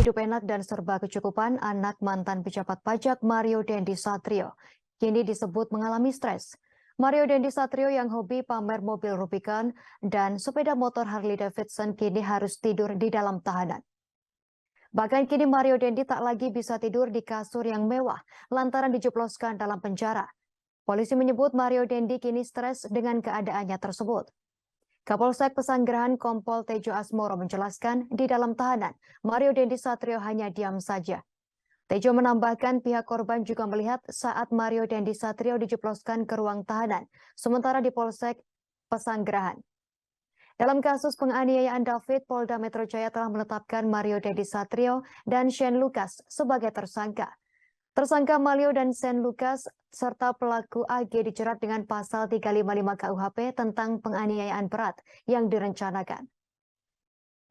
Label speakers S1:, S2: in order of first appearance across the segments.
S1: hidup enak dan serba kecukupan, anak mantan pejabat pajak Mario Dendi Satrio kini disebut mengalami stres. Mario Dendi Satrio yang hobi pamer mobil Rubicon dan sepeda motor Harley Davidson kini harus tidur di dalam tahanan. Bahkan kini Mario Dendi tak lagi bisa tidur di kasur yang mewah lantaran dijebloskan dalam penjara. Polisi menyebut Mario Dendi kini stres dengan keadaannya tersebut. Kapolsek Pesanggerahan Kompol Tejo Asmoro menjelaskan di dalam tahanan, Mario Dendi Satrio hanya diam saja. Tejo menambahkan pihak korban juga melihat saat Mario Dendi Satrio dijebloskan ke ruang tahanan, sementara di Polsek Pesanggerahan. Dalam kasus penganiayaan David, Polda Metro Jaya telah menetapkan Mario Dendi Satrio dan Shane Lucas sebagai tersangka. Tersangka Mario dan Shane Lucas serta pelaku AG dijerat dengan pasal 355 KUHP tentang penganiayaan berat yang direncanakan.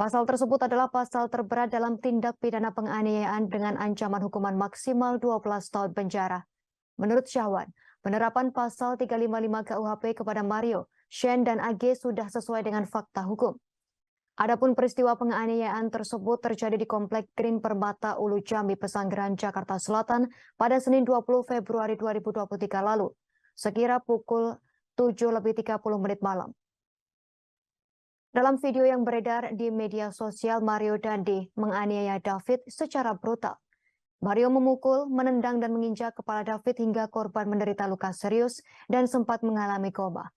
S1: Pasal tersebut adalah pasal terberat dalam tindak pidana penganiayaan dengan ancaman hukuman maksimal 12 tahun penjara. Menurut Syahwan, penerapan pasal 355 KUHP kepada Mario, Shane dan AG sudah sesuai dengan fakta hukum. Adapun peristiwa penganiayaan tersebut terjadi di Komplek Green Permata Ulu Jambi, Pesanggerahan, Jakarta Selatan pada Senin 20 Februari 2023 lalu, sekira pukul 7:30 malam. Dalam video yang beredar di media sosial, Mario Dendi menganiaya David secara brutal. Mario memukul, menendang, dan menginjak kepala David hingga korban menderita luka serius dan sempat mengalami koma.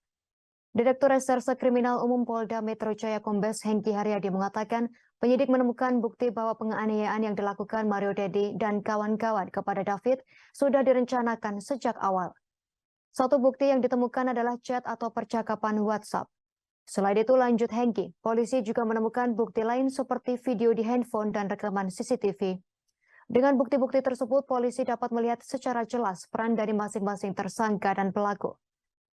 S1: Direktur Reserse Kriminal Umum Polda Metro Jaya Kombes Hengki Haryadi mengatakan penyidik menemukan bukti bahwa penganiayaan yang dilakukan Mario Dendi dan kawan-kawan kepada David sudah direncanakan sejak awal. Satu bukti yang ditemukan adalah chat atau percakapan WhatsApp. Selain itu, lanjut Hengki, polisi juga menemukan bukti lain seperti video di handphone dan rekaman CCTV. Dengan bukti-bukti tersebut, polisi dapat melihat secara jelas peran dari masing-masing tersangka dan pelaku.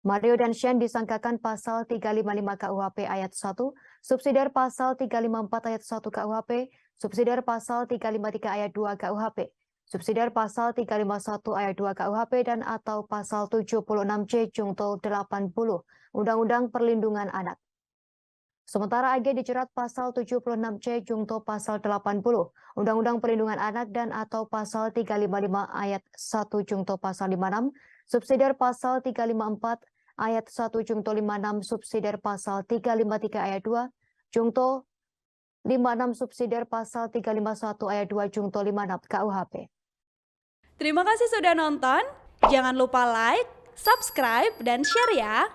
S1: Mario dan Shane disangkakan pasal 355 KUHP ayat 1, subsidiar pasal 354 ayat 1 KUHP, subsidiar pasal 353 ayat 2 KUHP, subsidiar pasal 351 ayat 2 KUHP, dan atau pasal 76C Junto 80 Undang-Undang Perlindungan Anak. Sementara AG dijerat pasal 76C Junto pasal 80 Undang-Undang Perlindungan Anak dan atau pasal 355 ayat 1 Junto pasal 56, subsidiar pasal 354 ayat 1 Junto 56, subsidiar pasal 353 ayat 2 Junto 56, subsidiar pasal 351 ayat 2 Junto 56 KUHP.
S2: Terima kasih sudah nonton. Jangan lupa like, subscribe, dan share ya.